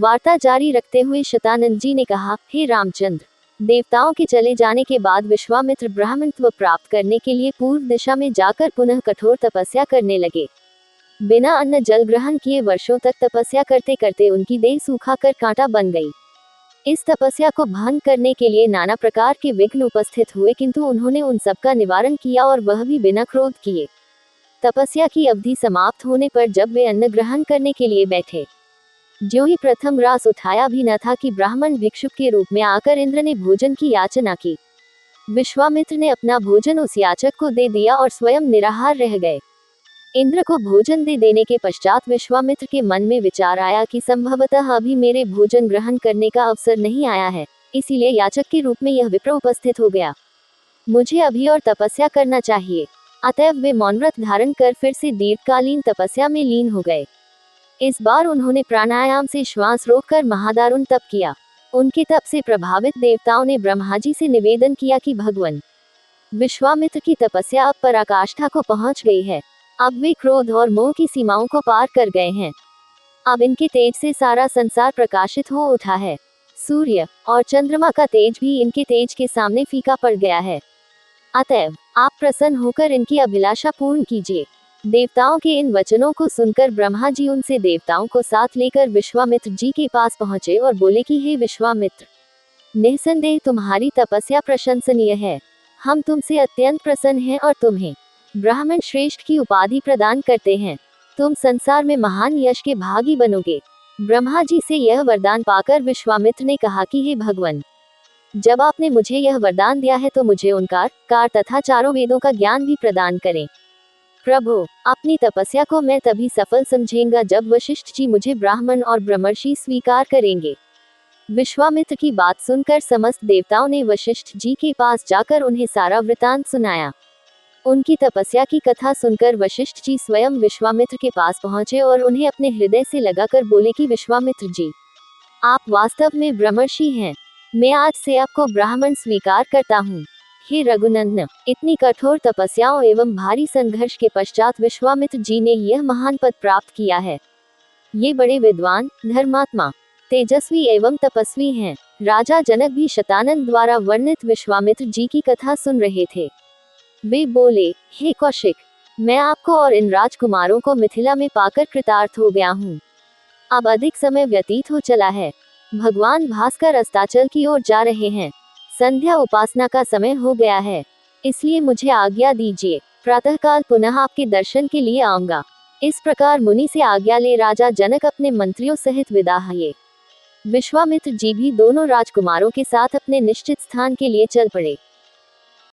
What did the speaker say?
वार्ता जारी रखते हुए शतानंद जी ने कहा, हे रामचंद्र, देवताओं के चले जाने के बाद विश्वामित्र ब्राह्मणत्व प्राप्त करने के लिए पूर्व दिशा में जाकर पुनः कठोर तपस्या करने लगे। बिना अन्न जल ग्रहण किए वर्षों तक तपस्या करते करते उनकी देह सूखाकर कांटा बन गई। इस तपस्या को भंग करने के लिए नाना प्रकार के विघ्न उपस्थित हुए, किंतु उन्होंने उन सब का निवारण किया और वह भी बिना क्रोध किए। तपस्या की अवधि समाप्त होने पर जब वे अन्न ग्रहण करने के लिए बैठे, ज्यों ही प्रथम रास उठाया भी न था कि ब्राह्मण भिक्षुक के रूप में आकर इंद्र ने भोजन की याचना की। विश्वामित्र ने अपना भोजन उस याचक को दे दिया और स्वयं निराहार रह गए। इंद्र को भोजन दे देने के पश्चात विश्वामित्र के मन में विचार आया कि संभवतः अभी मेरे भोजन ग्रहण करने का अवसर नहीं आया है, इसीलिए याचक के रूप में यह विप्र उपस्थित हो गया। मुझे अभी और तपस्या करना चाहिए। अतएव वे मौनव्रत धारण कर फिर से दीर्घकालीन तपस्या में लीन हो गए। इस बार उन्होंने प्राणायाम से श्वास रोककर महादारुण तप किया। उनके तप से प्रभावित देवताओं ने ब्रह्मा जी से निवेदन किया कि भगवान, विश्वामित्र की तपस्या अब पराकाष्ठा को पहुंच गई है। अब वे क्रोध और मोह की सीमाओं को पार कर गए हैं। अब इनके तेज से सारा संसार प्रकाशित हो उठा है। सूर्य और चंद्रमा का तेज भी इनके तेज के सामने फीका पड़ गया है। अतएव आप प्रसन्न होकर इनकी अभिलाषा पूर्ण कीजिए। देवताओं के इन वचनों को सुनकर ब्रह्मा जी उनसे देवताओं को साथ लेकर विश्वामित्र जी के पास पहुंचे और बोले कि हे विश्वामित्र, निसंदेह तुम्हारी तपस्या प्रशंसनीय है। हम तुमसे अत्यंत प्रसन्न हैं और तुम्हें ब्राह्मण श्रेष्ठ की उपाधि प्रदान करते हैं। तुम संसार में महान यश के भागी बनोगे। ब्रह्मा जी से यह वरदान पाकर विश्वामित्र ने कहा कि हे भगवान, जब आपने मुझे यह वरदान दिया है तो मुझे ओंकार, कार तथा चारों वेदों का ज्ञान भी प्रदान करें। प्रभु, अपनी तपस्या को मैं तभी सफल समझेंगा जब वशिष्ठ जी मुझे ब्राह्मण और ब्रह्मर्षि स्वीकार करेंगे। विश्वामित्र की बात सुनकर समस्त देवताओं ने वशिष्ठ जी के पास जाकर उन्हें सारा वृतांत सुनाया। उनकी तपस्या की कथा सुनकर वशिष्ठ जी स्वयं विश्वामित्र के पास पहुंचे और उन्हें अपने हृदय से लगाकर बोले कि विश्वामित्र जी, आप वास्तव में ब्रह्मर्षि हैं। मैं आज से आपको ब्राह्मण स्वीकार करता हूँ। हे रघुनंदन, इतनी कठोर तपस्याओं एवं भारी संघर्ष के पश्चात विश्वामित्र जी ने यह महान पद प्राप्त किया है। ये बड़े विद्वान, धर्मात्मा, तेजस्वी एवं तपस्वी हैं। राजा जनक भी शतानंद द्वारा वर्णित विश्वामित्र जी की कथा सुन रहे थे। वे बोले, हे कौशिक, मैं आपको और इन राजकुमारों को मिथिला में पाकर कृतार्थ हो गया हूँ। अब अधिक समय व्यतीत हो चला है। भगवान भास्कर अस्ताचल की ओर जा रहे हैं। संध्या उपासना का समय हो गया है, इसलिए मुझे आज्ञा दीजिए। प्रातःकाल पुनः आपके दर्शन के लिए आऊंगा। इस प्रकार मुनि से आज्ञा ले राजा जनक अपने मंत्रियों सहित विदा हुए। विश्वामित्र जी भी दोनों राजकुमारों के साथ अपने निश्चित स्थान के लिए चल पड़े।